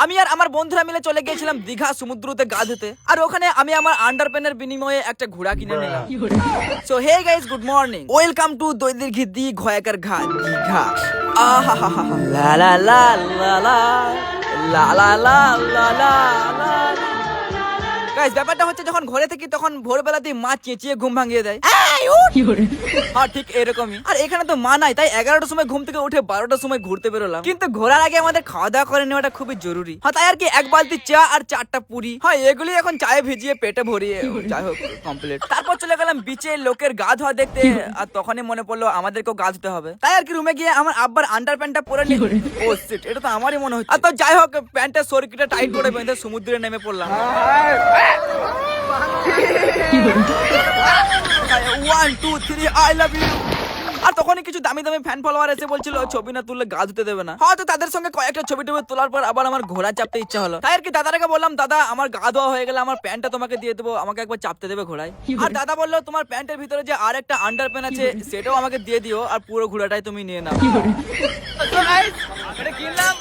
আমি আর আমার বন্ধুরা মিলে চলে গিয়েছিলাম দীঘা সমুদ্রতে গা ধুতে, আর ওখানে আমি আমার আন্ডারপ্যানের বিনিময়ে একটা ঘোড়া কিনে নিলাম। So hey guys, good morning, welcome to দৈদির ঘি দি ঘয়াকার ঘা দীঘা। আহা লা লা লা লা লা লা লা লা লা লা লা। গাইস, ব্যাপারটা হচ্ছে যখন ঘরে থাকি তখন ভোরবেলাতেই মা চেঁচিয়ে ঘুম ভাঙিয়ে দেয়। হ্যাঁ, ঠিক এরকমই। আর এখানে তো মা নাই, তাই 11টার সময় ঘুম থেকে উঠে 12টার সময় ঘুরতে বেরোলাম। কিন্তু ঘোরার আগে আমাদের খাওয়া দাওয়া করে নেওয়াটা খুবই জরুরি। হ্যাঁ, তাই আর কি 1 বালতি চা আর 4টা পুরি, হ্যাঁ এগুলি এখন চায়ে ভিজিয়ে পেটে ভরিয়ে যাই হোক কমপ্লিট। তারপর চলে গেলাম বিচে লোকের গা ধোয়া দেখতে, আর তখনই মনে পড়লো আমাদেরকেও গা ধুতে হবে। তাই আর কি রুমে গিয়ে আমার আব্বার আন্ডার প্যান্টটা পরে নি। ও শিট, এটা তো আমারই মনে হচ্ছে। আর তো যাই হোক, প্যান্টের সরকিটা টাইট করে বেঁধে সমুদ্রে নেমে পড়লাম। 1 2 3 আই লাভ ইউ। আর তখনই কিছু দামি দামি ফ্যান ফলোয়ার এসে বলছিল ছবি না তুললে গা ধুতে দেবে না। হয়তো তাদের সঙ্গে কয়েকটা ছবি টবি তোলার পর আবার আমার ঘোড়া চাপতে ইচ্ছা হলো। তাই আর কি দাদাকে বললাম, দাদা আমার গা ধোয়া হয়ে গেলে আমার প্যান্টটা তোমাকে দিয়ে দেবো, আমাকে একবার চাপতে দেবে ঘোড়ায়। আর দাদা বললো তোমার প্যান্টের ভিতরে যে আর একটা আন্ডার প্যান্ট আছে সেটাও আমাকে দিয়ে দিও, আর পুরো ঘোড়াটাই তুমি নিয়ে নাও। কিনলাম।